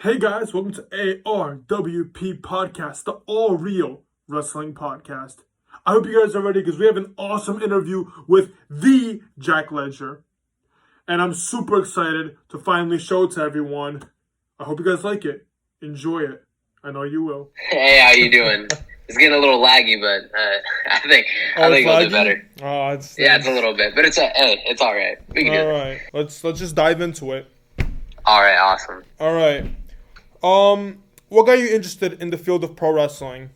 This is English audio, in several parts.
Hey guys, welcome to ARWP Podcast, the all real wrestling podcast. I hope you guys are ready because we have an awesome interview with the Jack Ledger. And I'm super excited to finally show it to everyone. I hope you guys like it. Enjoy it. I know you will. Hey, how you doing? It's getting a little laggy, but I think we'll do better. It's a little bit, but it's all right. We can do it. All right, let's just dive into it. All right, awesome. All right. What got you interested in the field of pro wrestling?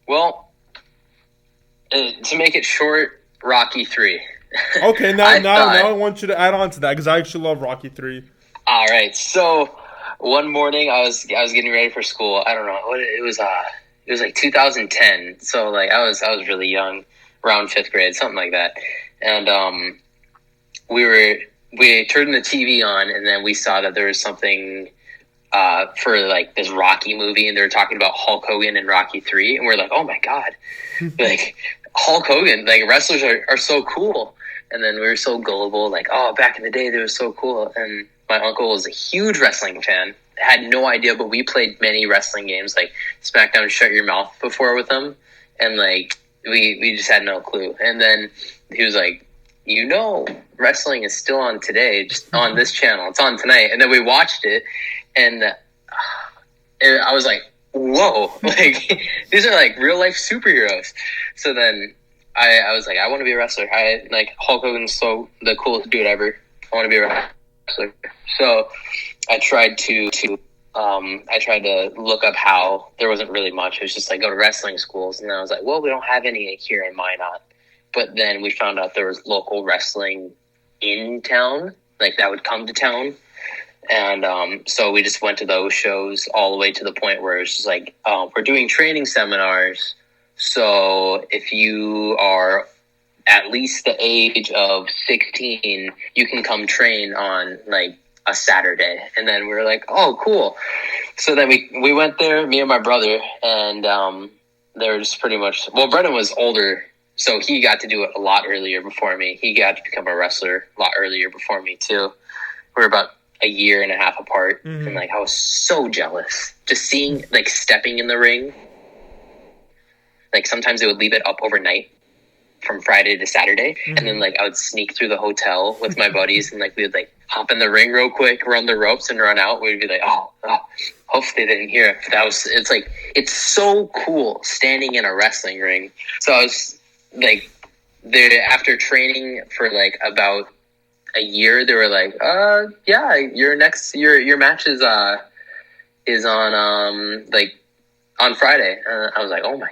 Well, to make it short, Rocky 3. Okay, now I want you to add on to that because I actually love Rocky 3. All right, so one morning I was getting ready for school. I don't know what it was. It was like 2010, so like I was really young, around 5th grade, something like that. And we turned the TV on, and then we saw that there was something for like this Rocky movie, and they were talking about Hulk Hogan and Rocky 3, and we're like, oh my god, like Hulk Hogan, like wrestlers are so cool. And then we were so gullible, like, oh, back in the day they were so cool. And my uncle was a huge wrestling fan. Had no idea, but we played many wrestling games like SmackDown Shut Your Mouth before with him, and like we just had no clue. And then he was like, wrestling is still on today, just on this channel. It's on tonight. And then we watched it, and I was like, whoa, like these are like real life superheroes. So then I was like, I want to be a wrestler. I like Hulk Hogan's so the coolest dude ever. I want to be a wrestler. So I tried to look up how. There wasn't really much. It was just like go to wrestling schools, and then I was like, well, we don't have any here in Minot. But then we found out there was local wrestling in town, like that would come to town. And so we just went to those shows all the way to the point where it was just like, we're doing training seminars. So if you are at least the age of 16, you can come train on like a Saturday. And then we were like, oh, cool. So then we went there, me and my brother, and they were just pretty much, well, Brennan was older, so he got to do it a lot earlier before me. He got to become a wrestler a lot earlier before me too. We were about a year and a half apart. Mm-hmm. And like I was so jealous just seeing like stepping in the ring. Like sometimes they would leave it up overnight from Friday to Saturday. Mm-hmm. And then like I would sneak through the hotel with my buddies, and like we would like hop in the ring real quick, run the ropes and run out. We'd be like, oh hopefully they didn't hear it. But it's so cool standing in a wrestling ring. So I was like, after training for like about a year, they were like, yeah, your match is on like on Friday. I was like, oh my,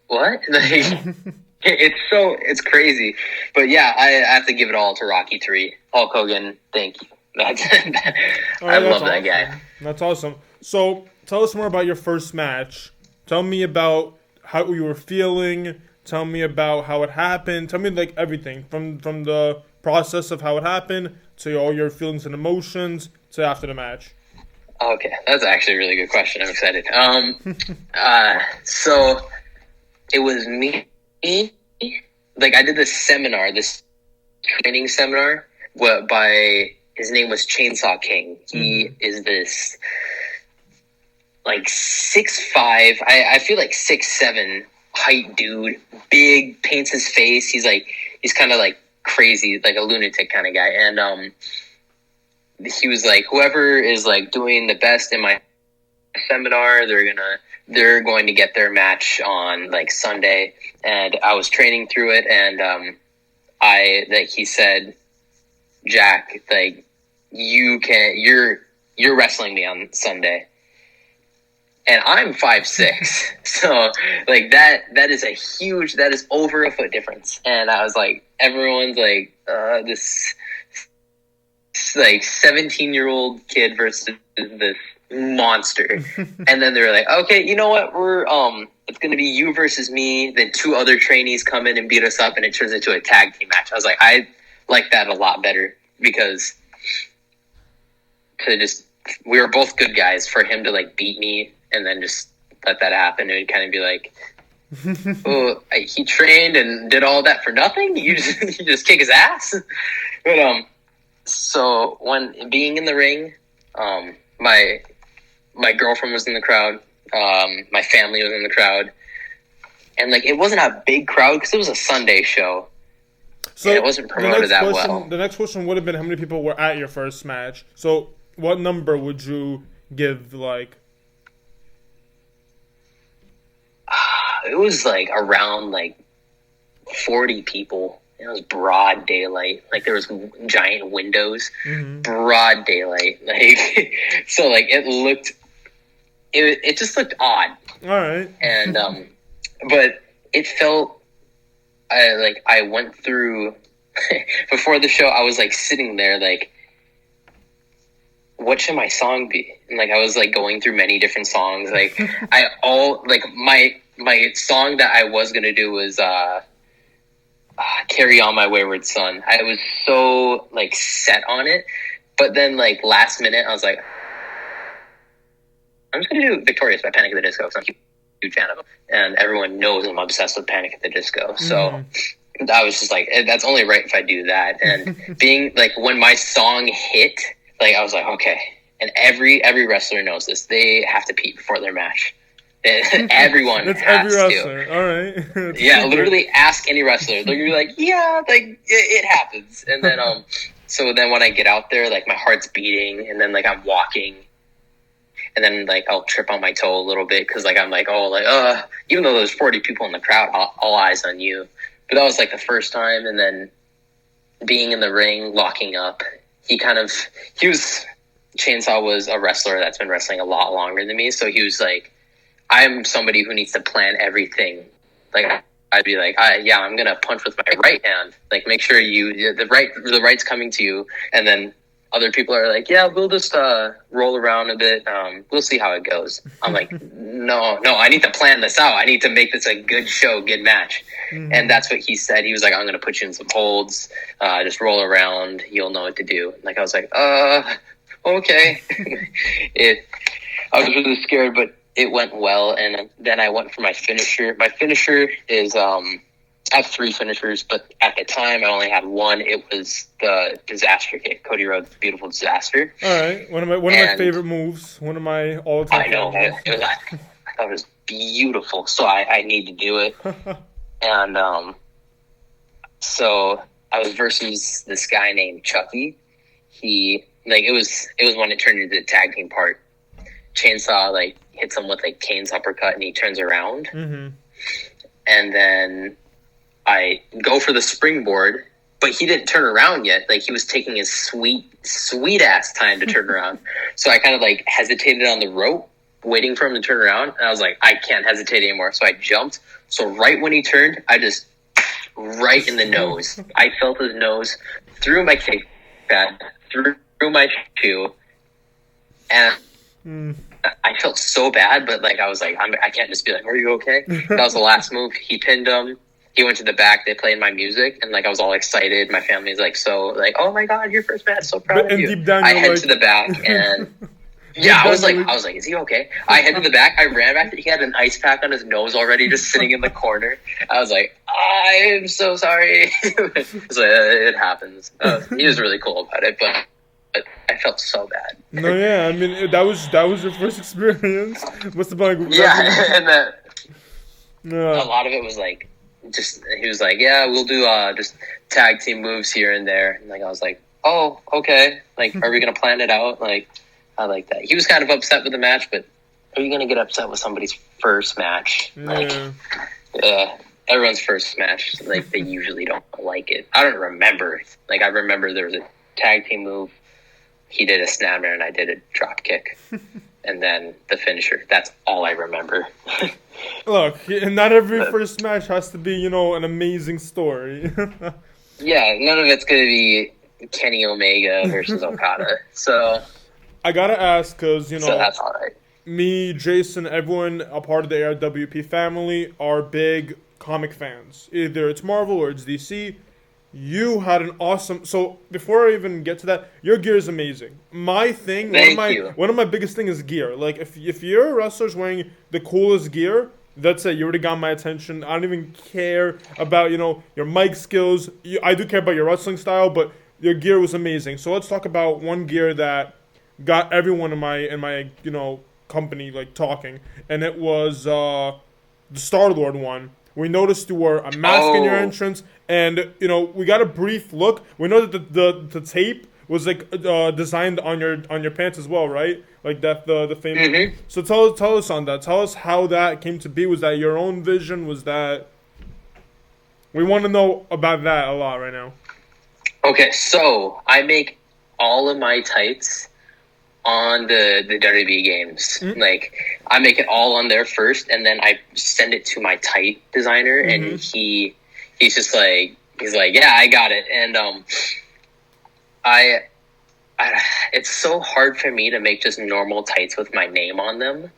what? Like, it's crazy. But yeah, I have to give it all to Rocky 3. Hulk Hogan, thank you. I love that guy. That's awesome. So tell us more about your first match. Tell me about how you were feeling. Tell me about how it happened. Tell me like everything from the process of how it happened to all your feelings and emotions to after the match. Okay, that's actually a really good question. I'm excited. So it was me. Like I did this training seminar. His name was Chainsaw King. He is this like 6'5". I feel like 6'7" height dude. Big, paints his face. He's kind of like crazy, like a lunatic kind of guy. And he was like, whoever is like doing the best in my seminar, they're going to get their match on like Sunday. And I was training through it, and he said, Jack, like you're wrestling me on Sunday. And I'm 5'6", so like that is over a foot difference. And I was like, everyone's like, this like 17-year-old kid versus this monster. And then they were like, okay, you know what? We're it's gonna be you versus me. Then 2 other trainees come in and beat us up, and it turns into a tag team match. I was like, I like that a lot better because we were both good guys. For him to like beat me and then just let that happen, it would kind of be like, oh, he trained and did all that for nothing. You just kick his ass. But so when being in the ring, my girlfriend was in the crowd. My family was in the crowd, and like it wasn't a big crowd because it was a Sunday show. So and it wasn't promoted that well. The next question would have been how many people were at your first match. So what number would you give? Like, it was like around like 40 people. It was broad daylight. Like there was giant windows, broad daylight. Like so, like it just looked odd. All right. And but it felt I went through before the show. I was like sitting there like, what should my song be? And like I was like going through many different songs. Like my song that I was gonna do was Carry On My Wayward Son. I was so like set on it, but then like last minute I was like, I'm just gonna do Victorious by Panic at the Disco because I'm a huge fan of them, and everyone knows I'm obsessed with Panic at the Disco. So I was just like, that's only right if I do that. And being like when my song hit, like I was like, okay. And every wrestler knows this. They have to pee before their match. Everyone has every wrestler. to. All right. Yeah, literally ask any wrestler. They're gonna be like, yeah, like it happens. And then so then when I get out there, like my heart's beating, and then like I'm walking, and then like I'll trip on my toe a little bit because like I'm like, even though there's 40 people in the crowd, all eyes on you. But that was like the first time, and then being in the ring, locking up. Chainsaw was a wrestler that's been wrestling a lot longer than me, so he was like, I'm somebody who needs to plan everything. Like I'd be like, I'm gonna punch with my right hand. Like make sure the right's coming to you, and then other people are like, yeah, we'll just roll around a bit. We'll see how it goes. I'm like, no, I need to plan this out. I need to make this a good show, good match. And that's what he said. He was like, I'm gonna put you in some holds. Just roll around. You'll know what to do. Like I was like, okay. I was really scared, but it went well, and then I went for my finisher. My finisher is I have 3 finishers, but at the time I only had one. It was the disaster kick, Cody Rhodes' beautiful disaster. All right, one of my favorite moves. One of my all-time. I know. I thought it was beautiful, so I need to do it. And so I was versus this guy named Chucky. It was when it turned into the tag team part. Chainsaw like hits him with like Kane's uppercut, and he turns around, and then I go for the springboard, but he didn't turn around yet. Like he was taking his sweet ass time to turn around. So I kind of like hesitated on the rope, waiting for him to turn around, and I was like, I can't hesitate anymore. So I jumped. So right when he turned, I just right in the nose. I felt his nose through my kick pad, through my shoe, and I felt so bad, but like I was like, I can't just be like, are you okay? That was the last move. He pinned him. He went to the back. They played my music, and like I was all excited. My family's like, oh my god, your first match, so proud of you. Deep down, I head to the back, and I was like, is he okay? I head to the back. I ran back. He had an ice pack on his nose already, just sitting in the corner. I was like, I'm so sorry. So it happens. He was really cool about it, but I felt so bad. No, yeah, I mean that was your first experience. Must have been like and a lot of it was like just he was like, yeah, we'll do just tag team moves here and there, and like I was like, oh, okay, like are we gonna plan it out? Like I like that. He was kind of upset with the match, but are you gonna get upset with somebody's first match? Like everyone's first match, like they usually don't like it. I don't remember. Like I remember there was a tag team move. He did a snapper and I did a drop kick. And then the finisher. That's all I remember. Look, not every first match has to be, an amazing story. Yeah, none of it's going to be Kenny Omega versus Okada. So I got to ask because, so that's all right. Me, Jason, everyone a part of the AWRP family are big comic fans. Either it's Marvel or it's DC. You had an awesome. So before I even get to that, your gear is amazing. My thing, one of my biggest thing is gear. Like if you're a wrestler wearing the coolest gear, that's it. You already got my attention. I don't even care about your mic skills. I do care about your wrestling style, but your gear was amazing. So let's talk about one gear that got everyone in my company like talking, and it was the Star Lord one. We noticed you wore a mask in your Oh. entrance, and we got a brief look. We know that the tape was like designed on your pants as well, right? Like that the famous. Mm-hmm. So tell us on that. Tell us how that came to be. Was that your own vision? Was that we want to know about that a lot right now. Okay, so I make all of my tights on the WWE games. Mm-hmm. Like I make it all on there first, and then I send it to my tight designer, Mm-hmm. and he's just like yeah, I got it. And I it's so hard for me to make just normal tights with my name on them.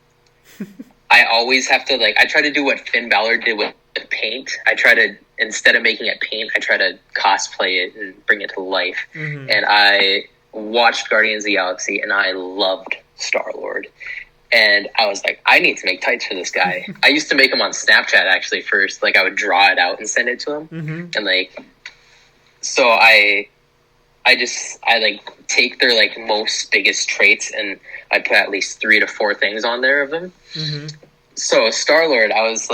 I always have to I try to do what Finn Balor did with paint. I try to, instead of making it paint, I try to cosplay it and bring it to life. Mm-hmm. And I watched Guardians of the Galaxy, and I loved Star-Lord. And I was like, I need to make tights for this guy. I used to make them on Snapchat actually first. I would draw it out and send it to him. Mm-hmm. And so I take their most biggest traits, and I put at least 3 to 4 things on there of them. Mm-hmm. So Star-Lord, I was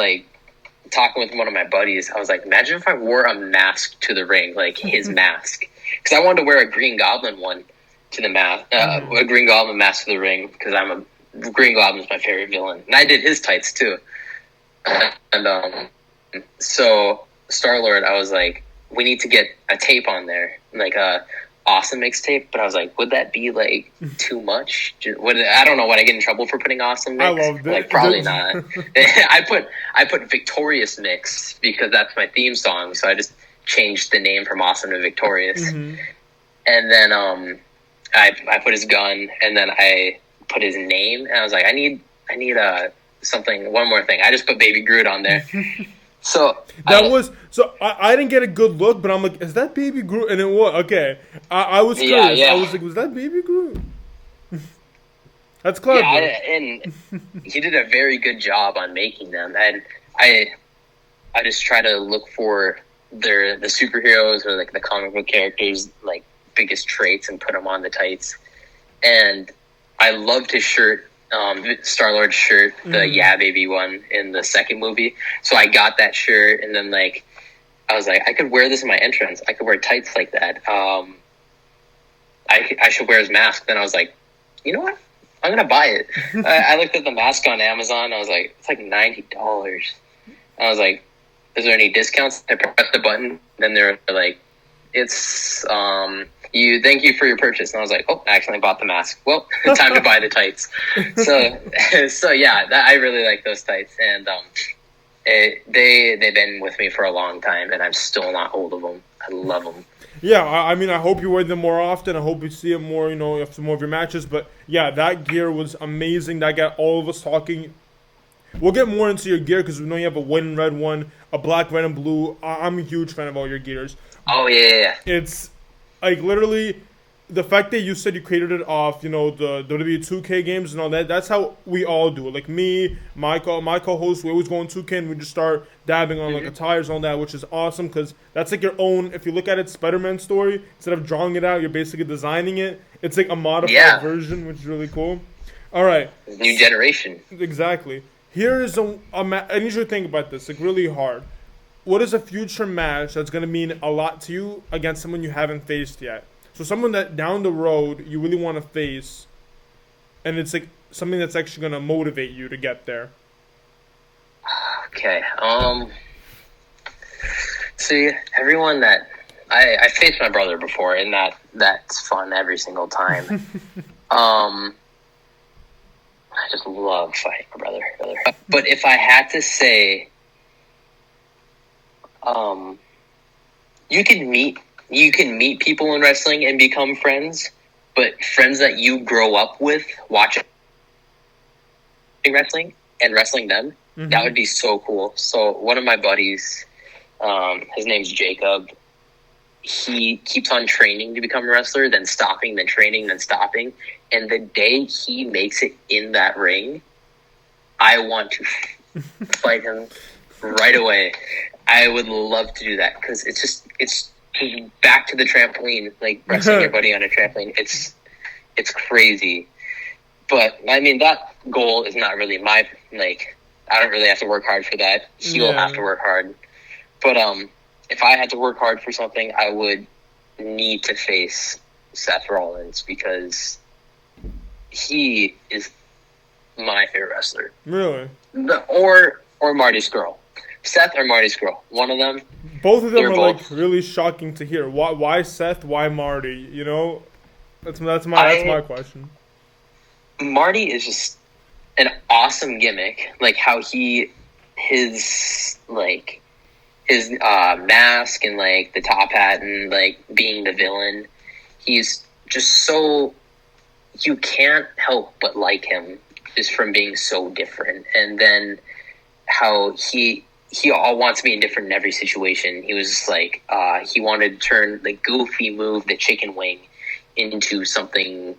talking with one of my buddies. I was like, imagine if I wore a mask to the ring, his mask, because I wanted to wear a Green Goblin one to the mask, a Green Goblin mask to the ring, because Green Goblin's my favorite villain, and I did his tights too. And so Star-Lord, I was like, we need to get a tape on there, a Awesome mixtape, but I was like, would that be too much? I don't know. Would I get in trouble for putting Awesome Mix? I loved it. Probably not. I put Victorious Mix because that's my theme song, so I just changed the name from Awesome to Victorious. Mm-hmm. And then I put his gun, and then I put his name, and I was like, I need one more thing. I just put Baby Groot on there. So I didn't get a good look, but I'm like, is that Baby Groot? And it was okay. I was curious. Yeah. I was like, was that Baby Groot? That's clever. Yeah, and he did a very good job on making them. And I just try to look for the superheroes or the comic book characters biggest traits and put them on the tights. And I loved his shirt. Star-Lord's shirt, the Yeah Baby one in the second movie. So I got that shirt, and then I was like, I could wear this in my entrance. I could wear tights like that. I should wear his mask. Then I was like, you know what? I'm gonna buy it. I looked at the mask on Amazon. I was like, it's $90. I was like, is there any discounts? I pressed the button. Then they're like, it's thank you for your purchase. And I was like, oh, I accidentally bought the mask. Well, time to buy the tights. So yeah, I really like those tights, and they've been with me for a long time, and I'm still not old of them. I love them. Yeah, I mean, I hope you wear them more often. I hope you see them more, after more of your matches. But yeah, that gear was amazing. That got all of us talking. We'll get more into your gear because we know you have a white and red one, a black, red, and blue. I'm a huge fan of all your gears. Oh yeah. It's literally the fact that you said you created it off, the WWE 2K games and all that. That's how we all do it. Me, my co-host, we always go on 2K and we just start dabbing on attires and all that, which is awesome because that's your own. If you look at it, Spider-Man story. Instead of drawing it out, you're basically designing it. It's a modified version, which is really cool. All right, new generation. Exactly. Here is I need you to think about this, really hard. What is a future match that's going to mean a lot to you against someone you haven't faced yet? So someone that down the road you really want to face, and it's something that's actually going to motivate you to get there. Okay. See, everyone that I faced my brother before, and that's fun every single time. I just love fighting my brother. But if I had to say, you can meet people in wrestling and become friends, but friends that you grow up with watching wrestling and wrestling them, that would be so cool. So one of my buddies, his name's Jacob. He keeps on training to become a wrestler, then stopping, then training, then stopping. And the day he makes it in that ring, I want to fight him right away. I would love to do that because it's just back to the trampoline, wrestling your buddy on a trampoline. it's crazy. But I mean, that goal is not really my like. I don't really have to work hard for that. He'll have to work hard. But if I had to work hard for something, I would need to face Seth Rollins because he is my favorite wrestler. Really? Or Marty Scurll. Seth or Marty Scurll. One of them. Both of them are like really shocking to hear. Why Seth? Why Marty? You know, that's my question. Marty is just an awesome gimmick. Like how his mask and like the top hat and like being the villain. He's just so, you can't help but like him just from being so different. And then how he all wants to be different in every situation. He was just like, he wanted to turn the goofy move, the chicken wing, into something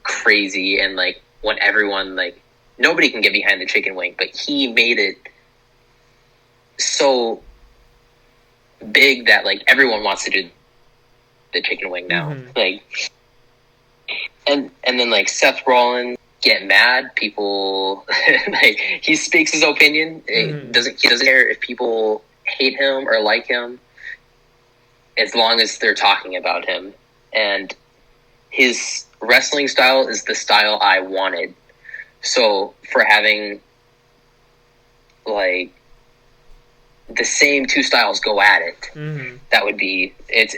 crazy. And like when everyone, like, nobody can get behind the chicken wing, but he made it so big that like everyone wants to do the chicken wing now. Like, and then like Seth Rollins get mad, people like he speaks his opinion. He doesn't care if people hate him or like him, as long as they're talking about him. And his wrestling style is the style I wanted. So for having like the same two styles go at it, that would be it's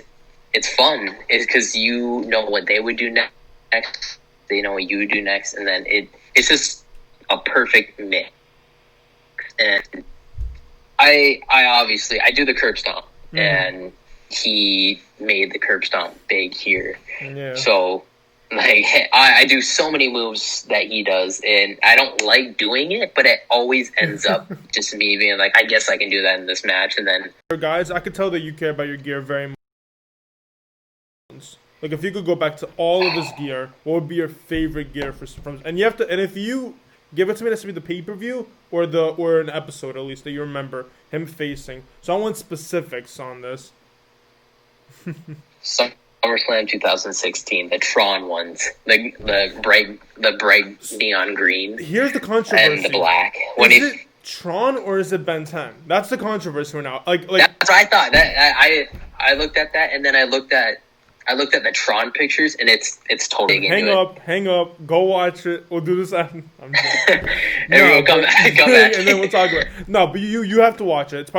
fun. It's because you know what they would do next, they know what you would do next, and then it's just a perfect mix. And I obviously I do the curb stomp, and he made the curb stomp big here. So like I do so many moves that he does, and I don't like doing it, but it always ends up just me being like, I guess I can do that in this match. And then guys, I could tell that you care about your gear very much. Like if you could go back to all of his gear, what would be your favorite gear from? And you have to, and if you give it to me, that's to be the pay-per-view or an episode at least that you remember him facing. So I want specifics on this. SummerSlam 2016, the Tron ones, the bright neon green. Here's the controversy. And the black. Is it Tron or is it Ben 10? That's the controversy right now. Like that's what I thought. That I looked at that, and then I looked at the Tron pictures, and it's totally hang up, go watch it. We'll do this. I'm we'll come back, and then we'll talk about it. No, but you have to watch it. It's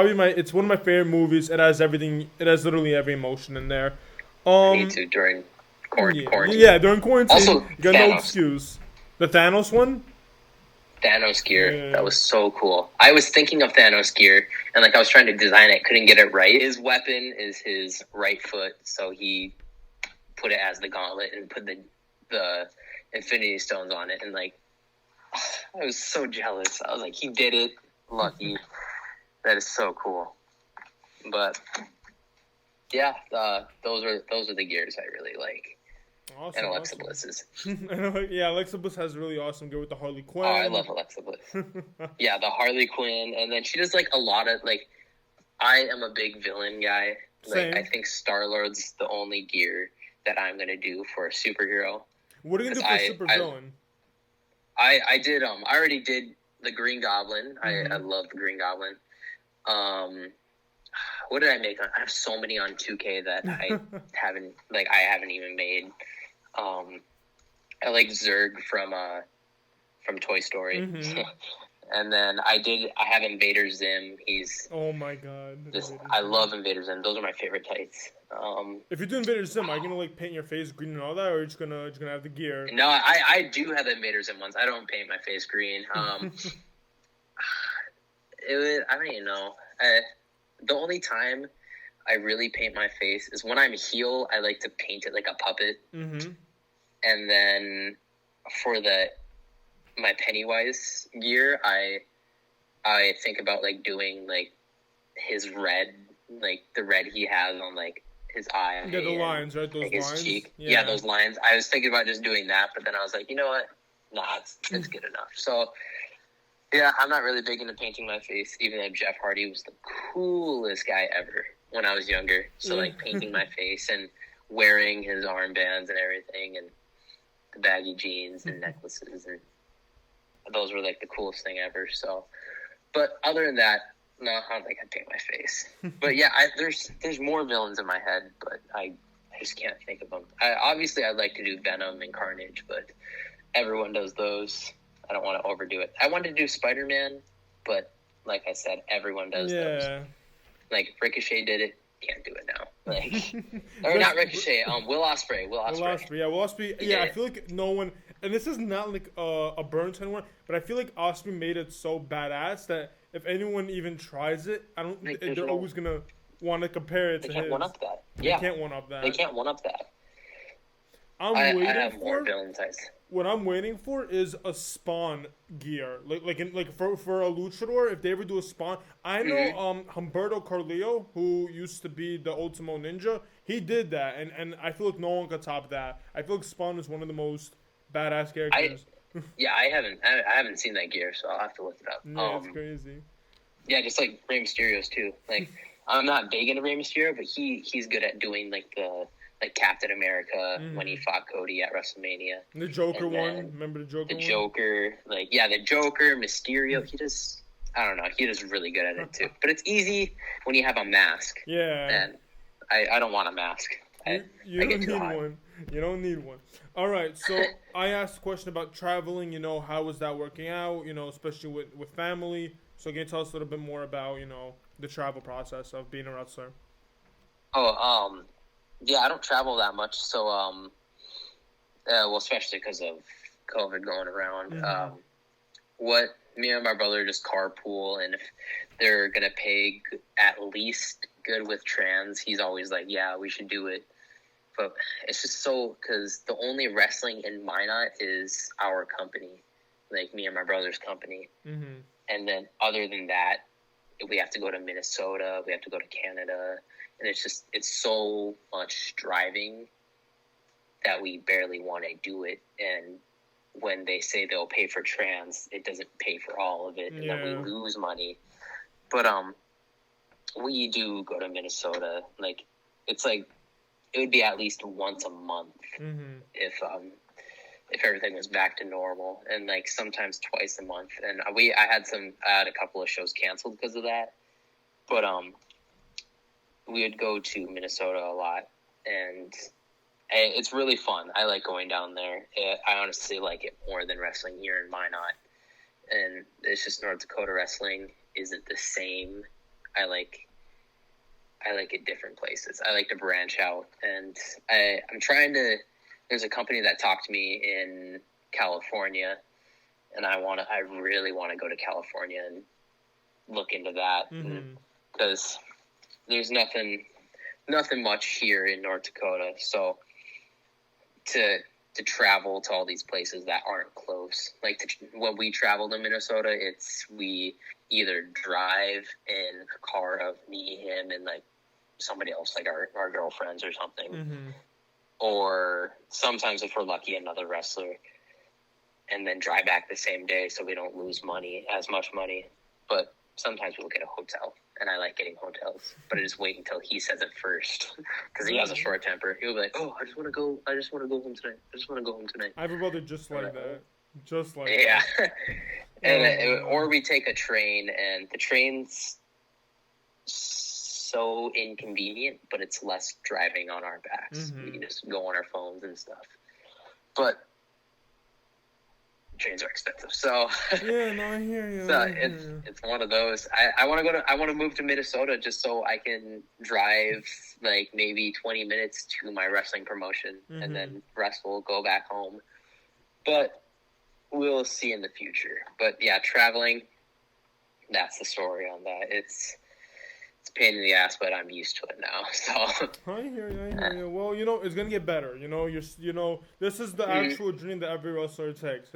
one of my favorite movies. It has everything. It has literally every emotion in there. I need to during quarantine. Yeah, during quarantine. Also, you got no excuse. The Thanos one? Thanos gear. That was so cool. I was thinking of Thanos gear, and like I was trying to design it, couldn't get it right. His weapon is his right foot, so he put it as the gauntlet and put the Infinity Stones on it. And like, I was so jealous. I was like, he did it. Lucky. That is so cool. But yeah, those are the gears I really like. Awesome, and Alexa Bliss's. Yeah, Alexa Bliss has really awesome gear with the Harley Quinn. Oh, I love Alexa Bliss. Yeah, the Harley Quinn, and then she does like a lot of like. I am a big villain guy. Like I think Star-Lord's the only gear that I'm gonna do for a superhero. What are you gonna do for a super villain? I did. I already did the Green Goblin. I love the Green Goblin. What did I make? I have so many on 2K that I haven't even made. I like Zurg from Toy Story. And then I have Invader Zim. He's oh my god. I love Invader Zim. Those are my favorite tights. If you're doing Invader Zim, are you gonna like paint your face green and all that, or are you just gonna have the gear? No, I do have the Invader Zim ones. I don't paint my face green. I don't even know. The only time I really paint my face is when I'm heel. I like to paint it like a puppet. And then for my Pennywise gear, I think about like doing like his red, like the red he has on like his eye. Yeah, the lines, right? Those like lines. His cheek. Yeah, those lines. I was thinking about just doing that, but then I was like, you know what? Nah, it's good enough. So yeah, I'm not really big into painting my face, even though Jeff Hardy was the coolest guy ever when I was younger. So like painting my face and wearing his armbands and everything, and the baggy jeans and necklaces, and those were like the coolest thing ever. So, but other than that, no, I don't think I'd paint my face. But yeah, there's more villains in my head, but I just can't think of them. Obviously, I'd like to do Venom and Carnage, but everyone does those. I don't want to overdo it. I wanted to do Spider-Man, but like I said, everyone does those. Like Ricochet did it. Can't do it now. Like, or not Ricochet. Will Ospreay. Will Ospreay. Yeah, Will Ospreay. Yeah, I feel like no one. And this is not like a burn to anyone, but I feel like Ospreay made it so badass that if anyone even tries it, I don't. Like, they're always gonna want to compare it to his. They can't one up that. Yeah, they can't one up that. They can't one up that. I have more villain types. What I'm waiting for is a Spawn gear, like for a luchador. If they ever do a Spawn, I know Humberto Carrillo, who used to be the Ultimo Ninja, he did that, and I feel like no one could top that. I feel like Spawn is one of the most badass characters. I haven't seen that gear, so I'll have to look it up. Yeah, it's crazy. Yeah, just like Rey Mysterio's too. Like I'm not big into Rey Mysterio, but he's good at doing like the. Like Captain America when he fought Cody at WrestleMania. The Joker one. Remember the Joker one? The Joker. The Joker, Mysterio. He does, I don't know, he does really good at it too. But it's easy when you have a mask. Yeah. And I don't want a mask. You don't need one. You don't need one. All right, so I asked a question about traveling. How was that working out, especially with family. So can you tell us a little bit more about, the travel process of being a wrestler? Yeah, I don't travel that much, so especially because of COVID going around. What me and my brother just carpool, and if they're gonna pay at least good with trans, he's always like, "Yeah, we should do it." But it's just so because the only wrestling in Minot is our company, like me and my brother's company, and then other than that, we have to go to Minnesota, we have to go to Canada. And it's so much driving that we barely want to do it. And when they say they'll pay for trans, it doesn't pay for all of it. And then we lose money. But we do go to Minnesota. Like, it's like, it would be at least once a month if everything was back to normal. And like sometimes twice a month. And I had a couple of shows canceled because of that. But we would go to Minnesota a lot, and it's really fun. I like going down there. I honestly like it more than wrestling here in Minot. And it's just North Dakota wrestling isn't the same. I like it different places. I like to branch out, and I'm trying to. There's a company that talked to me in California, and I really want to go to California and look into that because. There's nothing much here in North Dakota, so to travel to all these places that aren't close. Like when we travel to Minnesota, we either drive in a car of me, him, and like somebody else, like our girlfriends or something, or sometimes if we're lucky, another wrestler, and then drive back the same day so we don't lose as much money. But sometimes we'll get a hotel. And I like getting hotels, but I just wait until he says it first because he has a short temper. He'll be like, "Oh, I just want to go home tonight. I have a brother just like that. Just like that. And or we take a train, and the train's so inconvenient, but it's less driving on our backs. We can just go on our phones and stuff. But trains are expensive, so yeah, no, I hear you. So it's one of those. I want to move to Minnesota just so I can drive like maybe 20 minutes to my wrestling promotion and then wrestle, go back home. But we'll see in the future. But yeah, traveling. That's the story on that. It's a pain in the ass, but I'm used to it now. So I hear you. Well, it's gonna get better. This is the actual dream that every wrestler takes.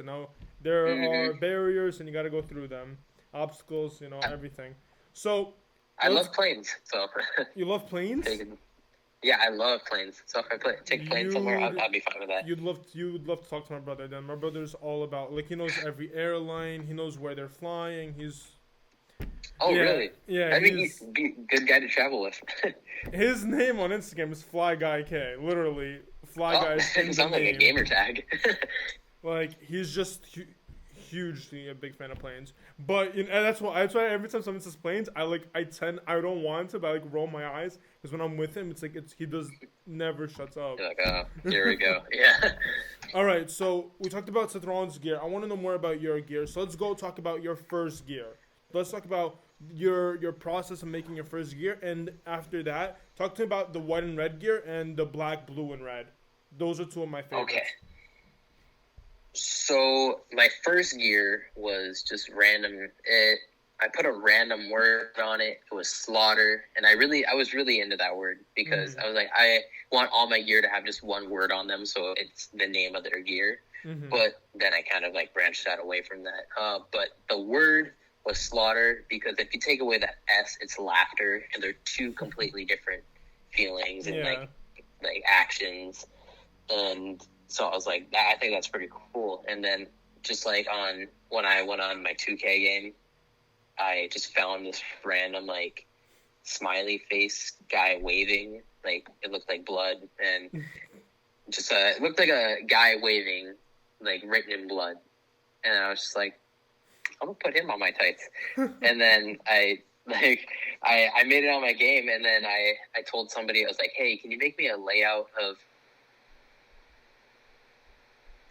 There are barriers, and you got to go through them, obstacles, everything. So I love planes. So you love planes? Yeah, I love planes. So if I take planes somewhere, I'd be fine with that. You would love to talk to my brother. Then my brother's all about he knows every airline. He knows where they're flying. Really? Yeah. I think he's a good guy to travel with. His name on Instagram is FlyGuyK. Literally, Fly Guys in It the sounds like a name. gamer tag. Like he's just hugely a big fan of planes. But and that's why every time someone says planes, I don't want to, but I like roll my eyes because when I'm with him, he does never shuts up. You're like, oh, here we go. Yeah. All right, so we talked about Seth Rollins' gear. I want to know more about your gear. So let's go talk about your first gear. Let's talk about your process of making your first gear, and after that, talk to me about the white and red gear and the black, blue, and red. Those are two of my favorites. Okay. So my first gear was just random. I put a random word on it. It was slaughter, and I was really into that word because I was like, I want all my gear to have just one word on them, so it's the name of their gear. But then I kind of like branched out away from that. But the word was slaughter because if you take away that S, it's laughter, and they're two completely different feelings and like actions. And so I was like, I think that's pretty cool. And then just like when I went on my 2K game, I just found this random like smiley face guy waving, like it looked like blood, and just it looked like a guy waving, like written in blood. And I was just like, I'm gonna put him on my tights. And then I made it on my game, and then I told somebody, I was like, hey, can you make me a layout of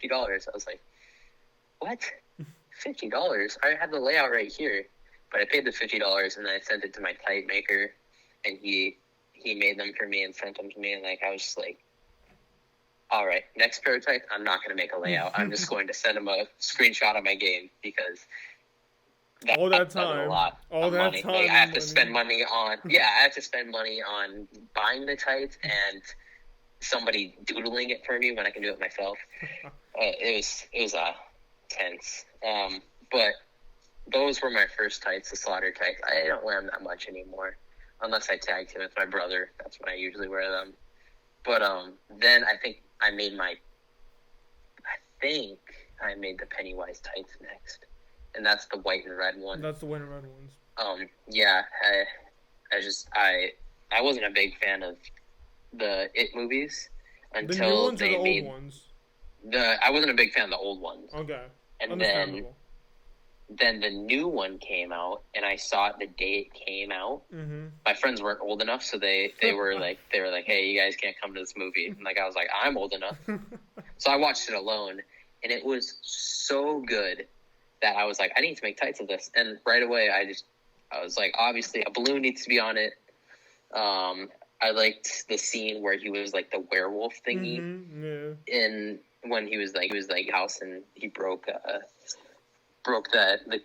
$50? I was like, what? $50? I have the layout right here. But I paid the $50 and then I sent it to my tight maker, and he made them for me and sent them to me, and like I was just like, all right, next pair of tights, I'm not going to make a layout. I'm just going to send him a screenshot of my game because all that time, a lot of money. Like, I have to spend money on I have to spend money on buying the tights and somebody doodling it for me when I can do it myself. It was tense. But those were my first tights, the slaughter tights. I don't wear them that much anymore, unless I tag team with my brother. That's when I usually wear them. But then I think I made the Pennywise tights next, and that's the white and red one. That's the white and red ones. Yeah, I wasn't a big fan of the It movies until the new ones they or the made old ones. I wasn't a big fan of the old ones. Okay, and then the new one came out, and I saw it the day it came out. My friends weren't old enough, so they were like, hey, you guys can't come to this movie. And like I was like, I'm old enough, so I watched it alone, and it was so good that I was like, I need to make tights of this. And right away, I was like, obviously a balloon needs to be on it. I liked the scene where he was like the werewolf thingy, and when he was like house, and he broke the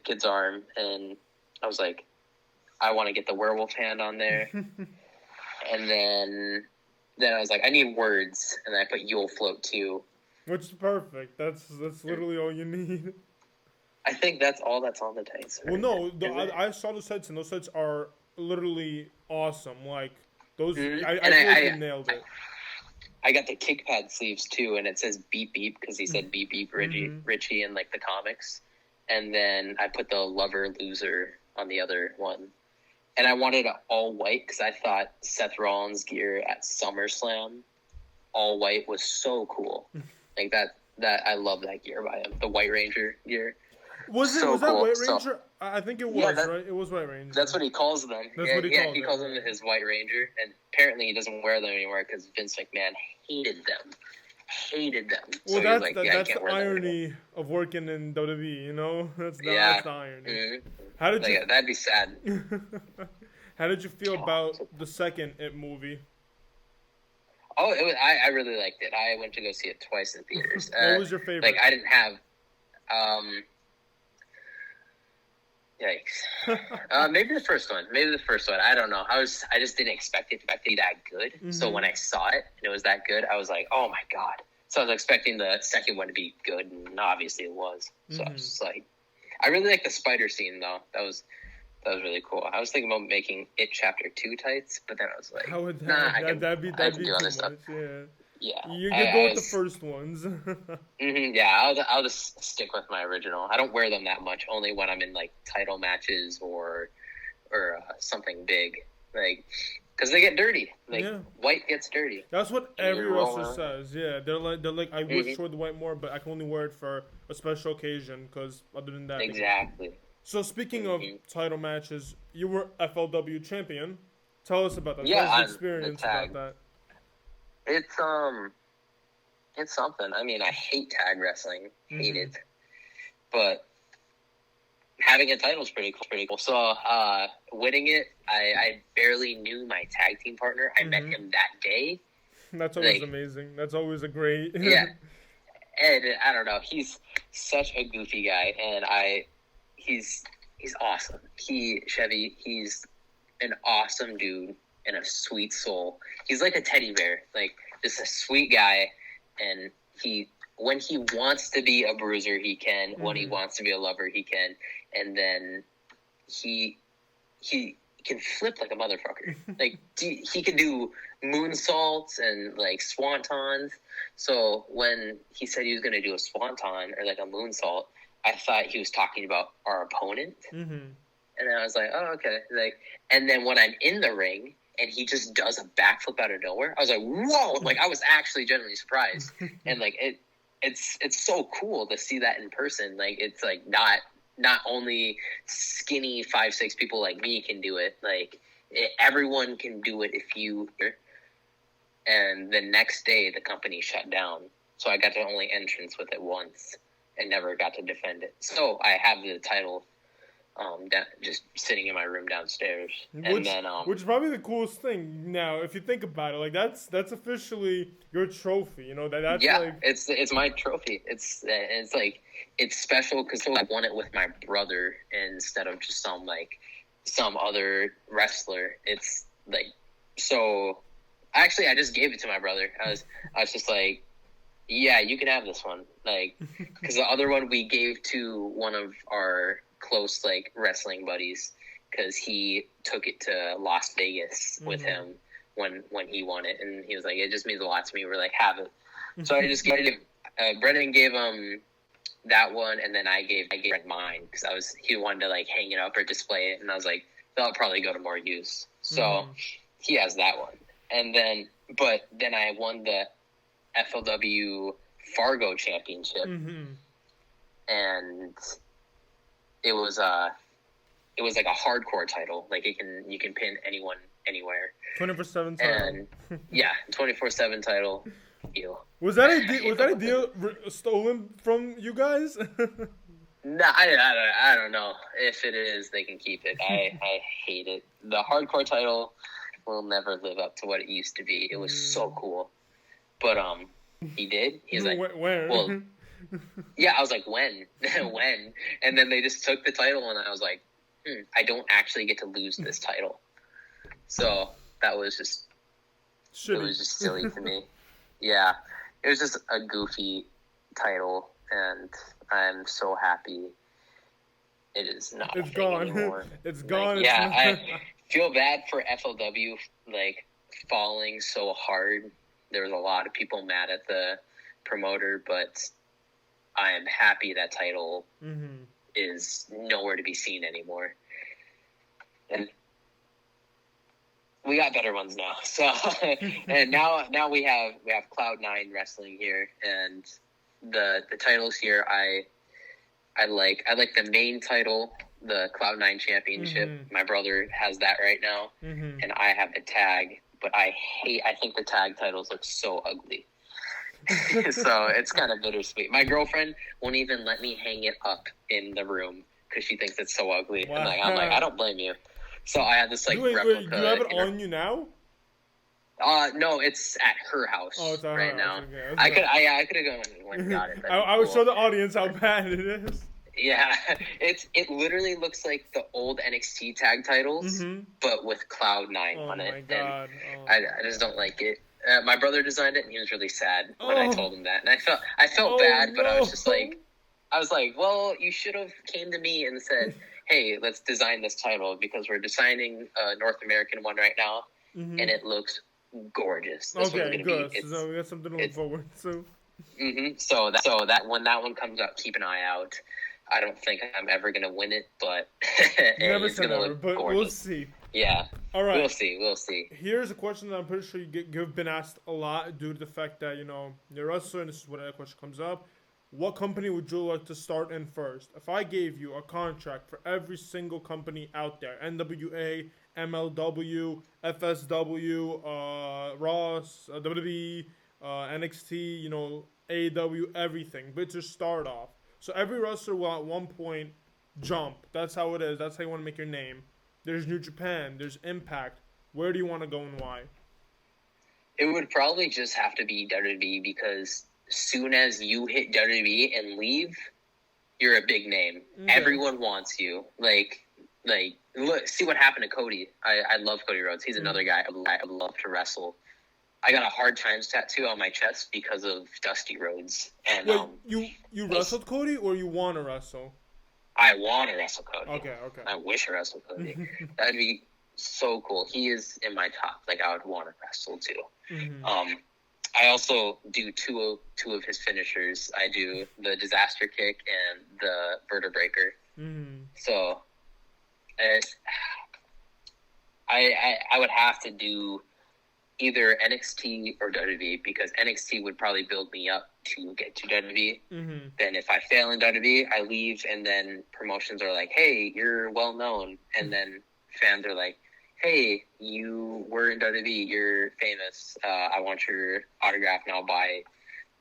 kid's arm, and I was like, I want to get the werewolf hand on there. And then I was like, I need words, and I put "You'll Float Too," which is perfect. That's literally all you need. I think that's all that's on the tights. Well, no, I saw the sets, and those sets are literally awesome. Like those, I feel like you nailed it. I got the kick pad sleeves too, and it says "beep beep" because he said "beep beep" Richie in like the comics. And then I put the lover loser on the other one. And I wanted it all white because I thought Seth Rollins' gear at SummerSlam, all white, was so cool. Like that I love that gear by him. The White Ranger gear. Was that White Ranger? So, I think it was, right? It was White Ranger. That's what he calls them. He calls them his White Ranger. And apparently he doesn't wear them anymore because Vince McMahon hated them. Well, so that's the irony of working in WWE, you know? That's the irony. How did you... That'd be sad. How did you feel about the second It movie? Oh, I really liked it. I went to go see it twice in theaters. What was your favorite? Like, I didn't have... Yikes. Maybe the first one. I don't know. I just didn't expect it to be that good. So when I saw it and it was that good, I was like, oh my God. So I was expecting the second one to be good, and obviously it was. So I was just like, I really like the spider scene though. That was really cool. I was thinking about making It Chapter 2 tights, but then I was like, that'd be too much. Yeah. You go with the first ones. Yeah, I'll just stick with my original. I don't wear them that much, only when I'm in like title matches or something big. Like Because they get dirty. Like, Yeah. white gets dirty. That's what And every you roll wrestler around. says. Yeah, they're like, I wish I wore the white more, but I can only wear it for a special occasion. Because other than that, Exactly. So speaking of title matches, you were FLW champion. Tell us about that. Yeah, Tell us the I'm the experience tag. about that. It's something. I mean, I hate tag wrestling. Hate Mhm. it. But having a title is pretty cool. So, winning it, I barely knew my tag team partner. I met him that day. That's always Like, amazing. That's always a great. yeah. And I don't know. He's such a goofy guy, and he's awesome. Chevy, he's an awesome dude and a sweet soul. He's like a teddy bear, like just a sweet guy. And when he wants to be a bruiser, he can. When he wants to be a lover, he can. And then he can flip like a motherfucker. Like, he can do moonsaults and like swantons. So when he said he was going to do a swanton or like a moonsault, I thought he was talking about our opponent. And then I was like, oh, okay. Like, and then when I'm in the ring and he just does a backflip out of nowhere, I was like, whoa! Like, I was actually genuinely surprised. And like, it's so cool to see that in person. Like, it's like not only skinny 5'6" people like me can do it. Like, everyone can do it if you. And the next day, the company shut down, so I got to only entrance with it once and never got to defend it. So I have the title, just sitting in my room downstairs. Which is probably the coolest thing now, if you think about it. Like that's officially your trophy. You know that's like it's my trophy. It's like it's special because I won it with my brother instead of just some other wrestler. It's like so. Actually, I just gave it to my brother. I was just like, yeah, you can have this one. Like, because the other one we gave to one of our close, like, wrestling buddies because he took it to Las Vegas with him when he won it. And he was like, it just means a lot to me. We're like, have it. So I just gave it. Brendan gave him that one, and then I gave mine because he wanted to, like, hang it up or display it. And I was like, that'll probably go to more use. So he has that one. And then I won the FLW Fargo Championship, and it was like a hardcore title. Like you can pin anyone anywhere. 24/7 title. And yeah, 24/7 title. Ew. Was that a deal stolen from you guys? No, I don't know. If it is, they can keep it. I hate it. The hardcore title will never live up to what it used to be. It was so cool. But he did. He was like, where? Well, yeah, I was like, when? When? And then they just took the title, and I was like, I don't actually get to lose this title. So that was just Shitty. It was just silly to me. Yeah, it was just a goofy title, and I'm so happy it is not. It's a thing gone. Anymore. It's gone. Like, yeah, I feel bad for FLW, like, falling so hard. There was a lot of people mad at the promoter, but I am happy that title is nowhere to be seen anymore. And we got better ones now. So, and now we have Cloud9 Wrestling here, and the titles here I like the main title, the Cloud9 Championship. My brother has that right now, and I have the tag. But I think the tag titles look so ugly. So it's kind of bittersweet. My girlfriend won't even let me hang it up in the room because she thinks it's so ugly. Wow. I'm like, I don't blame you. So I have this replica. Wait, do you have it on you now? No, it's at her house it's at right her now. house. Okay, I could have gone and got it. I would show the audience how bad it is. Yeah, it literally looks like the old NXT tag titles, but with Cloud9 on it. Oh my god! And I just don't like it. My brother designed it, and he was really sad when I told him that. And I felt bad, but I was just like, well, you should have came to me and said, hey, let's design this title because we're designing a North American one right now, and it looks gorgeous. This okay, good. So we got something to look forward to. So that when that one comes out, keep an eye out. I don't think I'm ever gonna win it, but Never it's said gonna ever, look but gorgeous. we'll see. Yeah, All right. We'll see. We'll see. Here's a question that I'm pretty sure you've been asked a lot due to the fact that, you're a wrestler, and this is when that question comes up. What company would you like to start in first? If I gave you a contract for every single company out there, NWA, MLW, FSW, Ross, WWE, NXT, AEW, everything, but to start off. So every wrestler will at one point jump. That's how it is. That's how you want to make your name. There's New Japan. There's Impact. Where do you want to go and why? It would probably just have to be WWE because soon as you hit WWE and leave, you're a big name. Okay. Everyone wants you. Like, look, see what happened to Cody. I love Cody Rhodes. He's another guy I love to wrestle. I got a Hard Times tattoo on my chest because of Dusty Rhodes. And wait, you wrestled Cody or you want to wrestle? I want to wrestle Cody. Okay. I wish I wrestled Cody. That'd be so cool. He is in my top. Like, I would want to wrestle too. Mm-hmm. I also do two of his finishers. I do the Disaster Kick and the Vertebreaker. Mm-hmm. So, I would have to do either NXT or WWE because NXT would probably build me up to get to WWE. Mm-hmm. Then if I fail in WWE, I leave, and then promotions are like, hey, you're well known. And then fans are like, hey, you were in WWE, you're famous. I want your autograph, and I'll buy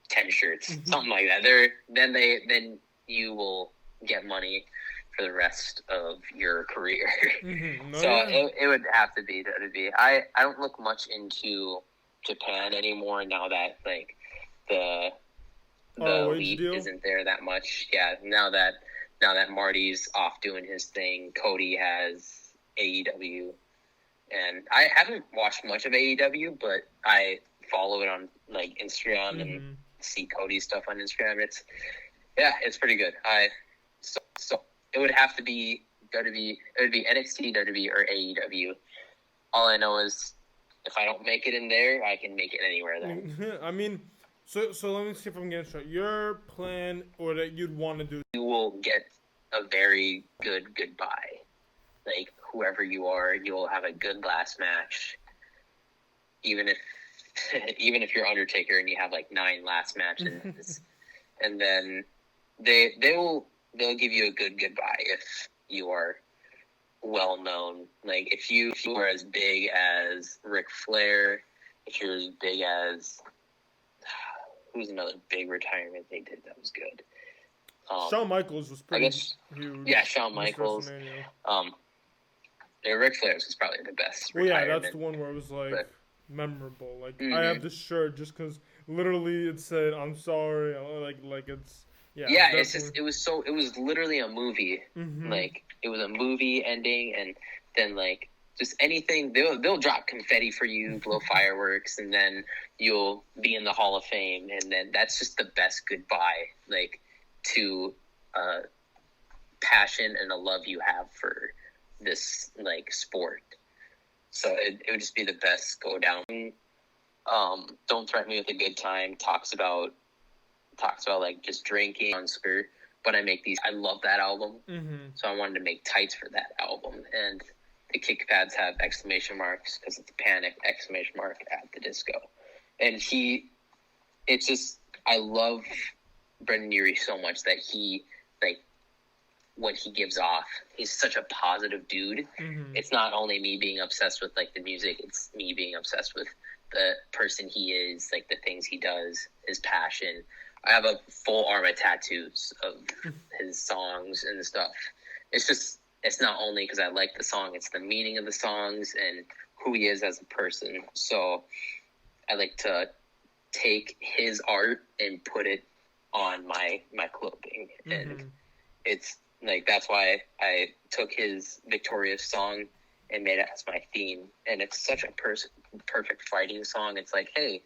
10 shirts. Mm-hmm. Something like that. Then you will get money for the rest of your career. Mm-hmm. It would have to be WWE. I don't look much into Japan anymore now that like the elite isn't there that much. Yeah, now that Marty's off doing his thing, Cody has AEW, and I haven't watched much of AEW, but I follow it on like Instagram and see Cody's stuff on Instagram. It's pretty good. So it would have to be WWE. It would be NXT, WWE, or AEW. All I know is if I don't make it in there, I can make it anywhere then. I mean, so let me see if I'm getting straight. Your plan, or that you'd want to do, you will get a very good goodbye. Like, whoever you are, you'll have a good last match. Even if you're Undertaker and you have like 9 last matches, and then they'll give you a good goodbye if you are well known. Like if you are as big as Ric Flair, if you're as big as who's another big retirement they did that was good. Shawn Michaels was pretty huge. Yeah, Shawn Michaels. Ric Flair's was probably the best. Well, yeah, that's the one where it was like memorable. Like I have this shirt just because literally it said "I'm sorry," like it's. Yeah, it's just it was literally a movie. Mm-hmm. Like it was a movie ending, and then like just anything they'll drop confetti for you, blow fireworks, and then you'll be in the Hall of Fame, and then that's just the best goodbye, like to passion and a love you have for this like sport. So it would just be the best go down. Don't Threaten Me with a Good Time talks about like just drinking on skirt, but I love that album. Mm-hmm. So I wanted to make tights for that album, and the kick pads have exclamation marks because it's Panic exclamation mark at the disco. And I love Brendan Urie so much that he like what he gives off. He's such a positive dude. Mm-hmm. It's not only me being obsessed with like the music, it's me being obsessed with the person he is, like the things he does, his passion. I have a full arm of tattoos of his songs and stuff. It's not only because I like the song, it's the meaning of the songs and who he is as a person. So I like to take his art and put it on my clothing. Mm-hmm. And it's like, that's why I took his Victorious song and made it as my theme. And it's such a perfect fighting song. It's like, hey,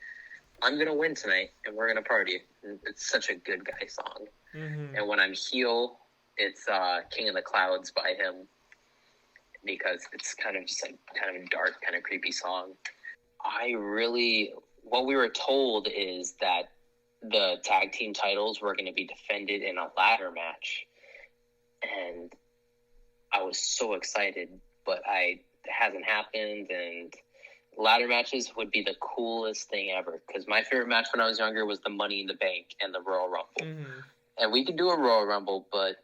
I'm going to win tonight, and we're going to party. It's such a good guy song. Mm-hmm. And when I'm heel, it's King of the Clouds by him because it's kind of a dark, kind of creepy song. What we were told is that the tag team titles were going to be defended in a ladder match. And I was so excited, but hasn't happened, and ladder matches would be the coolest thing ever. Because my favorite match when I was younger was the Money in the Bank and the Royal Rumble. Mm-hmm. And we could do a Royal Rumble, but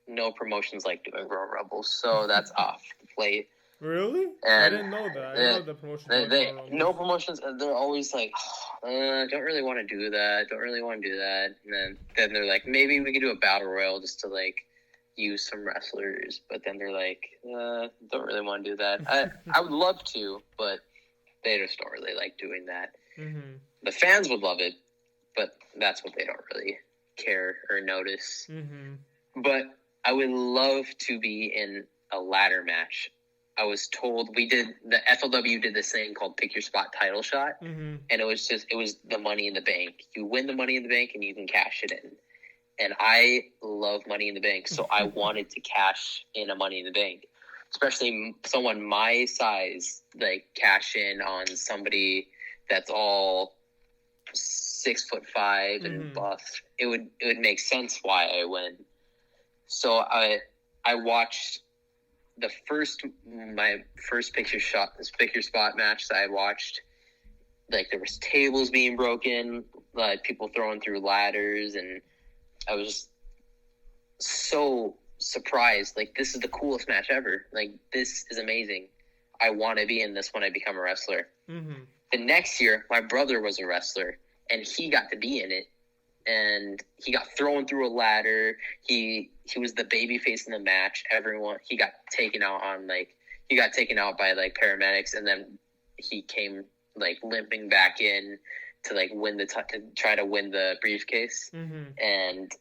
no promotions like doing Royal Rumbles, so that's off the plate. Really? And I didn't know that. I didn't know the promotions. No promotions. They're always like, don't really want to do that. Don't really want to do that. And then they're like, maybe we could do a battle royal just to like use some wrestlers. But then they're like, don't really want to do that. I would love to, but they just don't really like doing that. Mm-hmm. The fans would love it, but that's what they don't really care or notice. Mm-hmm. But I would love to be in a ladder match. I was told the FLW did this thing called Pick Your Spot Title Shot, mm-hmm. and it was the Money in the Bank. You win the Money in the Bank and you can cash it in. And I love Money in the Bank, so I wanted to cash in a Money in the Bank, especially someone my size, like cash in on somebody that's all 6'5" mm-hmm. and buff. It would make sense why I win. So I watched my first pick your spot match that I watched. Like there was tables being broken, like people throwing through ladders, and I was just so surprised. Like this is the coolest match ever. Like this is amazing. I want to be in this when I become a wrestler. Mm-hmm. The next year, my brother was a wrestler, and he got to be in it. And he got thrown through a ladder. He was the baby face in the match. He got taken out by like paramedics, and then he came like limping back in to like to try to win the briefcase. Mm-hmm. And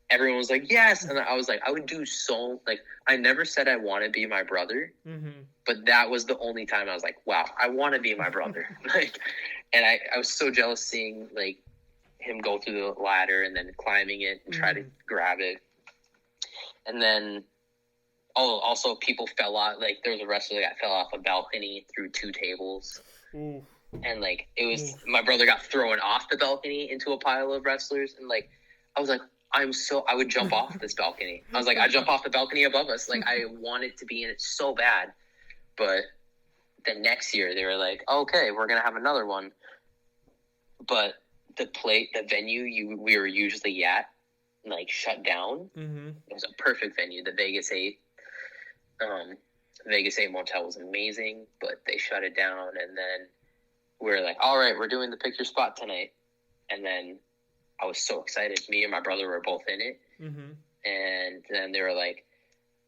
everyone was like, yes. And I was like, I would do so, like, I never said I want to be my brother, mm-hmm. but that was the only time I was like, wow, I want to be my brother. Like, and I was so jealous seeing like him go through the ladder and then climbing it and try to grab it. And then, also people fell out. Like there was a wrestler that fell off a balcony through 2 tables. Ooh. And like, it was, my brother got thrown off the balcony into a pile of wrestlers. And like, I was like, I would jump off this balcony. I was like, I'd jump off the balcony above us. Like I wanted to be in it so bad. But the next year they were like, okay, we're going to have another one. But the venue we were usually at, like, shut down. Mm-hmm. It was a perfect venue. The Vegas 8 motel was amazing, but they shut it down. And then we were like, all right, we're doing the Pick Your Spot tonight. And then I was so excited. Me and my brother were both in it. Mm-hmm. And then they were like,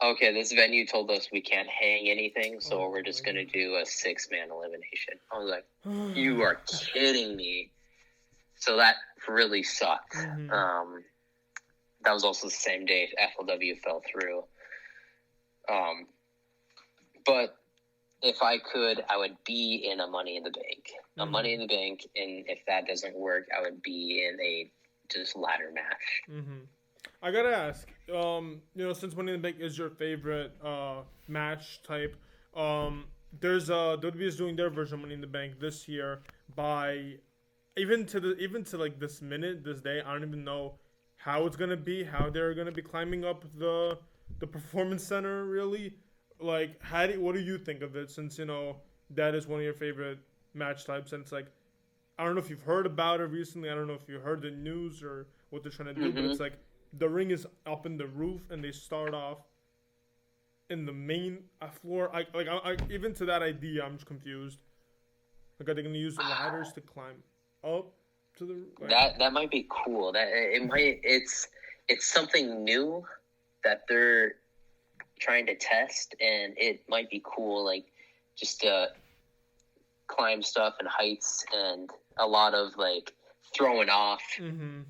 okay, this venue told us we can't hang anything, so we're just going to do a 6-man elimination. I was like, you are kidding me. So that really sucked. Mm-hmm. That was also the same day FLW fell through. But if I could, I would be in a Money in the Bank. A Money in the Bank, and if that doesn't work, I would be in a just ladder match. Mm-hmm. I gotta ask, since Money in the Bank is your favorite match type, there's WWE is doing their version of Money in the Bank this year by even to like this day, I don't even know how it's gonna be, how they're gonna be climbing up the performance center. Really, like, what do you think of it? Since that is one of your favorite match types, and it's like, I don't know if you've heard about it recently. I don't know if you heard the news or what they're trying to do, but it's like the ring is up in the roof, and they start off in the main floor. I even to that idea, I'm just confused. Like, are they gonna use the ladders to climb up to the? Like, that might be cool. That it's something new that they're trying to test, and it might be cool. Like, just to climb stuff and heights, and a lot of like throwing off,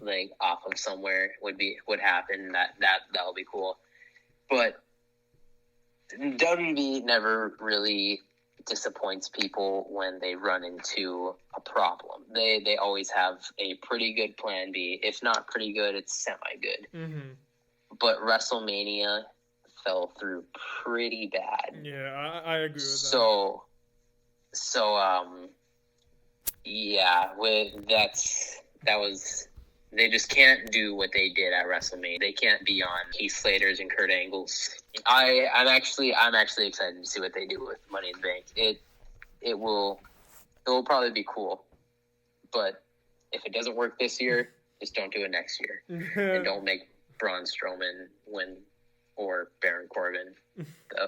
like off of somewhere would happen. That'll be cool. But WB never really disappoints people when they run into a problem. They always have a pretty good plan B. If not pretty good, it's semi-good. Mm-hmm. But WrestleMania fell through pretty bad. Yeah, I agree with that. So yeah, that was They just can't do what they did at WrestleMania. They can't be on Heath Slater's and Kurt Angle's. I'm actually excited to see what they do with Money in the Bank. It will probably be cool, but if it doesn't work this year, just don't do it next year, and don't make Braun Strowman win or Baron Corbin.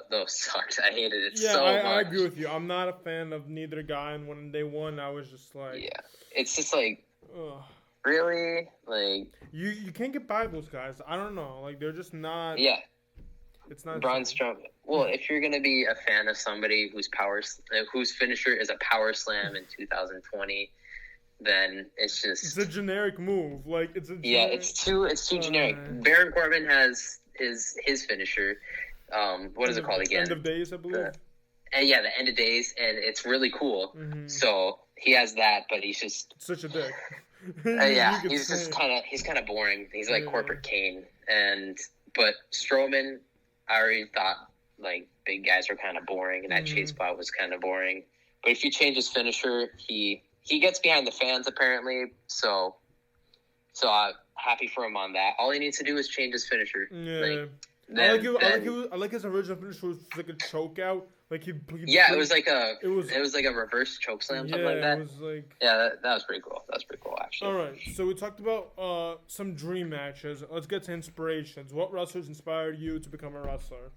Those sucked. I hated it so much. I agree with you. I'm not a fan of neither guy, and when they won, I was just like, yeah, it's just like, ugh. Really, like you can't get by those guys. I don't know, like they're just not. Yeah, it's not Braun Strowman. Well, if you're gonna be a fan of somebody whose finisher is a power slam in 2020, then it's a generic move. Like it's a generic... it's too generic. Baron Corbin has his finisher. What is it called again? End of Days, I believe. And the End of Days, and it's really cool. Mm-hmm. So he has that, but he's just such a dick. He's kind of boring. He's like corporate Kane, but Strowman, I already thought like big guys were kind of boring, and that chase spot was kind of boring. But if you change his finisher, he gets behind the fans apparently. So I'm happy for him on that. All he needs to do is change his finisher. Yeah. I like his original finisher was like a choke out. Like it was like a reverse choke slam, something like that. It was like that was pretty cool. That was pretty cool, actually. All right, so we talked about some dream matches. Let's get to inspirations. What wrestlers inspired you to become a wrestler?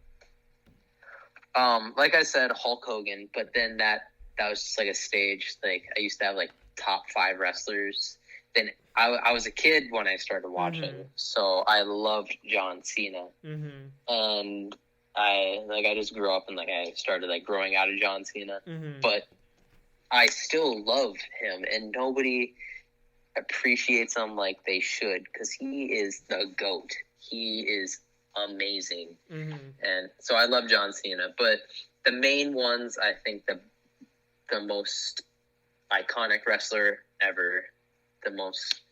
Like I said, Hulk Hogan, but then that was just like a stage. Like I used to have like top 5 wrestlers. Then I was a kid when I started watching, so I loved John Cena, and I just grew up and like I started like growing out of John Cena, but I still love him, and nobody appreciates him like they should because he is the GOAT. He is amazing, and so I love John Cena. But the main ones, I think the most iconic wrestler ever, the most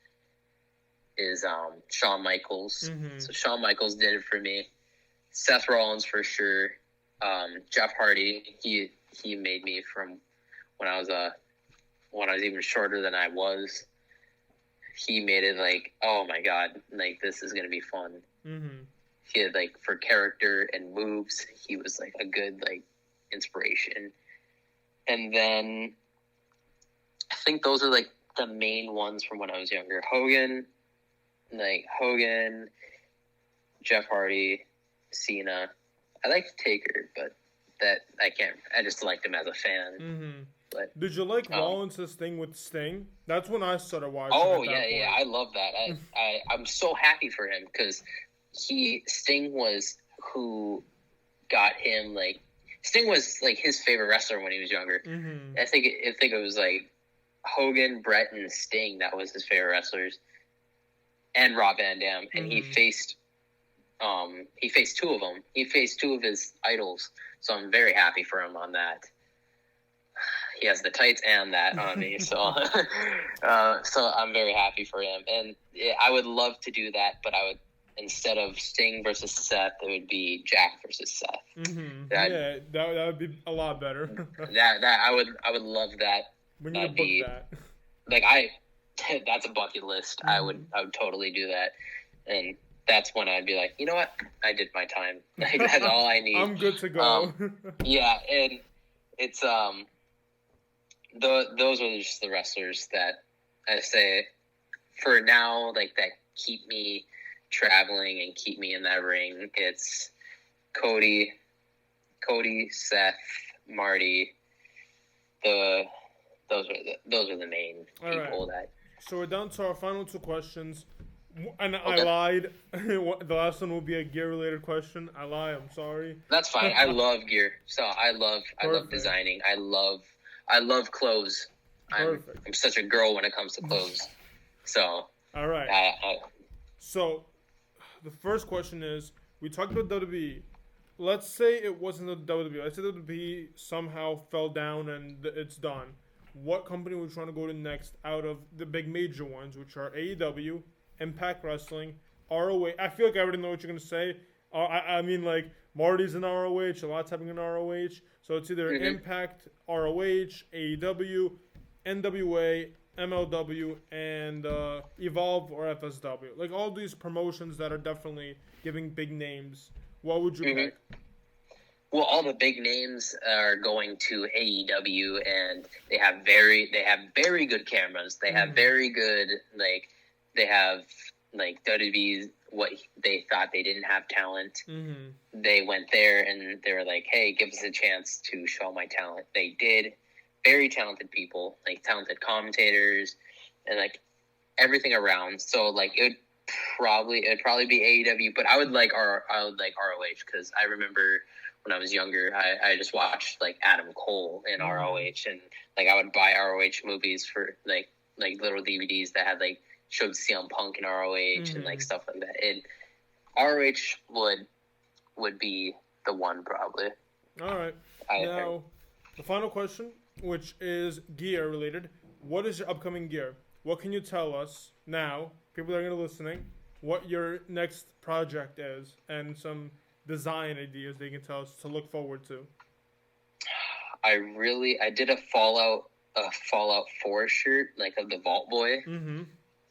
is Shawn Michaels. So Shawn Michaels did it for me. Seth Rollins for sure. Jeff Hardy, he made me from when I was even shorter than I was. He made it like, oh my god, like this is gonna be fun. He had like for character and moves, he was like a good like inspiration. And then I think those are like the main ones from when I was younger. Hogan, Jeff Hardy, Cena. I liked Taker, but I just liked him as a fan. But did you like Rollins' thing with Sting? That's when I started watching. Oh yeah, I love that. I'm so happy for him because Sting was who got him like. Sting was like his favorite wrestler when he was younger. I think it was like Hogan, Brett, and Sting. That was his favorite wrestlers, and Rob Van Dam. And he faced 2 of them. He faced 2 of his idols. So I'm very happy for him on that. He has the tights and that on me, so so I'm very happy for him. And I would love to do that, but I would. Instead of Sting versus Seth, it would be Jack versus Seth. That would be a lot better. I would love that. We need to book that. Like that's a bucket list. I would totally do that, and that's when I'd be like, you know what, I did my time. Like that's all I need. I'm good to go. And it's those are just the wrestlers that I say for now, like that keep me traveling and keep me in that ring. It's Cody, Seth, Marty. Those are the main people that. So we're down to our final 2 questions, and okay. I lied. The last one will be a gear-related question. I lie. I'm sorry. That's fine. I love gear. So I love designing. I love clothes. I'm such a girl when it comes to clothes. So. All right. So. The first question is, we talked about WWE. Let's say it wasn't the WWE. Let's say the WWE somehow fell down and it's done. What company would you trying to go to next out of the big major ones, which are AEW, Impact Wrestling, ROH? I feel like I already know what you're going to say. I mean, like, Marty's in ROH, a lot's happening in ROH. So it's either Impact, ROH, AEW, NWA, MLW, and Evolve or FSW. Like all these promotions that are definitely giving big names. What would you pick? Well, all the big names are going to AEW, and they have very good cameras. They have very good they have WWE's what they thought they didn't have talent. They went there and they were like, "Hey, give us a chance to show my talent." They did. Very talented people, like talented commentators, and like everything around. So like it'd probably be AEW, but I would like ROH because I remember when I was younger, I just watched like Adam Cole in ROH, and like I would buy ROH movies for like little DVDs that had like showed CM Punk in ROH and like stuff like that. And ROH would be the one probably. All right. Now, the final question, which is gear related. What is your upcoming gear? What can you tell us now, people that are going to listening, what your next project is and some design ideas they can tell us to look forward to? I did a Fallout 4 shirt, like of the Vault Boy.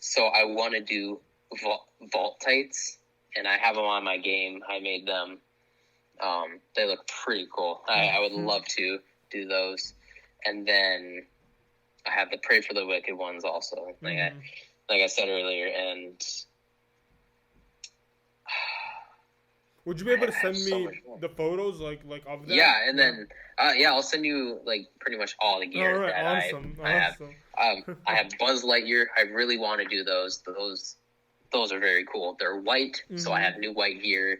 So I want to do vault tights, and I have them on my game. I made them. They look pretty cool. I would love to do those. And then I have the Pray for the Wicked ones also, like I said earlier. And would you be able to send me the photos like of that? Yeah, and then I'll send you like pretty much all the gear all right, that I have. I have Buzz Lightyear. I really want to do those. Those are very cool. They're white, so I have new white gear.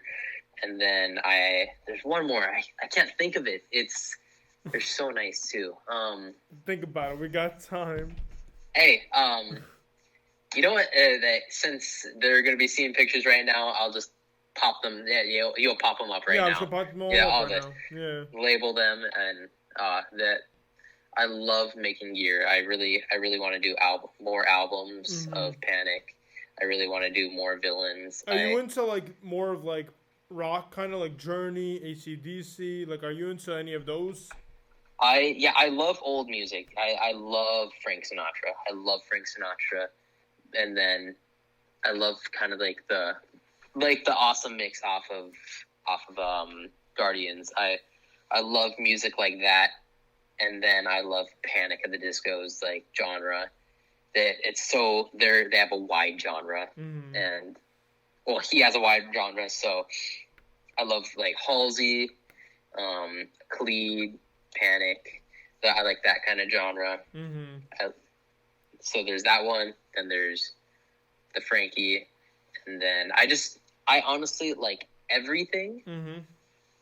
And then there's one more. I can't think of it. They're so nice too. Think about it. We got time. Hey, you know what? Since they're gonna be seeing pictures right now, I'll just pop them. Yeah, you'll pop them up right now. Yeah, I'm pop them all up right now. Yeah. Label them, and that I love making gear. I really want to do more albums of Panic. I really want to do more villains. Are you into like more of like rock, kind of like Journey, AC/DC? Like, are you into any of those? I love old music. I love Frank Sinatra. And then I love kind of like the awesome mix off of Guardians. I love music like that, and then I love Panic at the Disco's like genre. That it's so they have a wide genre, and well, he has a wide genre. So I love like Halsey, Khalid, Panic. I like that kind of genre. So there's that one, and there's the Frankie, and then I honestly like everything,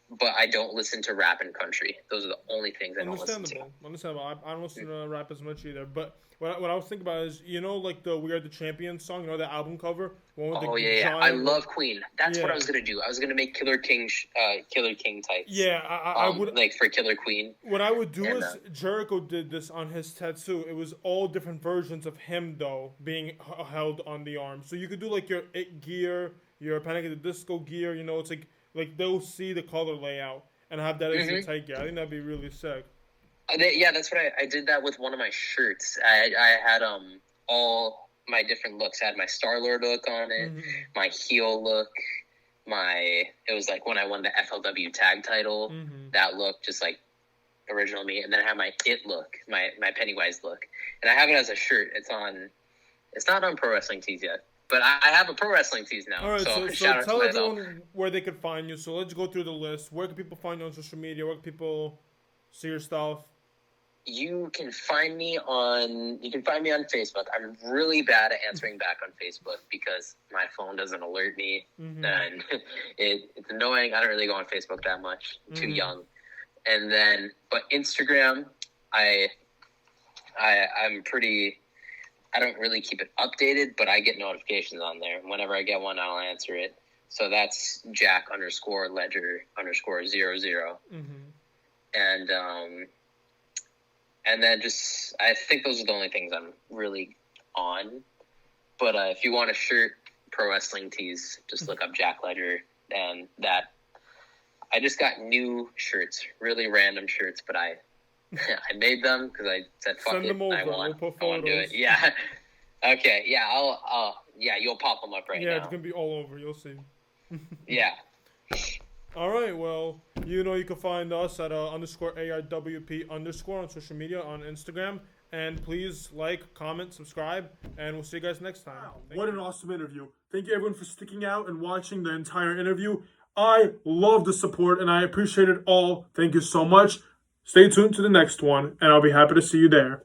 but I don't listen to rap and country. Those are the only things I don't listen to. Understandable. I don't listen to rap as much either. But what I was thinking about is, like the We Are the Champions song, the album cover? I love Queen. That's what I was going to do. I was going to make Killer King types. Yeah, I would. Like for Killer Queen. What I would do is, Jericho did this on his tattoo. It was all different versions of him, though, being held on the arm. So you could do like your It gear, your Panic at the Disco gear, it's like they'll see the color layout and have that as your tight gear. I think that'd be really sick. That's what I did that with one of my shirts. I had all my different looks. I had my Star-Lord look on it, my heel look, it was like when I won the FLW tag title, that look, just like original me. And then I have my It look, my Pennywise look. And I have it as a shirt. It's not on Pro Wrestling Tees yet. But I have a Pro Wrestling Tees now. All right, so shout out tell to everyone where they could find you. So let's go through the list. Where can people find you on social media? Where can people see your stuff? You can find me on Facebook. I'm really bad at answering back on Facebook because my phone doesn't alert me, and it's annoying. I don't really go on Facebook that much. I'm too young. And then, but Instagram, I'm pretty. I don't really keep it updated, but I get notifications on there. Whenever I get one, I'll answer it. So that's Jack_Ledger_00. And then I think those are the only things I'm really on. But if you want a shirt, Pro Wrestling Tees, just look up Jack Ledger. And that, I just got new shirts, really random shirts, but I I made them because I said fuck Send it. them over. I want We'll put I want to do photos. it. Yeah. Okay. Yeah. You'll pop them up right Yeah, it's now. gonna be all over. You'll see. Yeah. All right. Well, you know you can find us at underscore AIWP underscore on social media on Instagram. And please like, comment, subscribe, and we'll see you guys next time. Wow. What an awesome interview. Thank you everyone for sticking out and watching the entire interview. I love the support and I appreciate it all. Thank you so much. Stay tuned to the next one, and I'll be happy to see you there.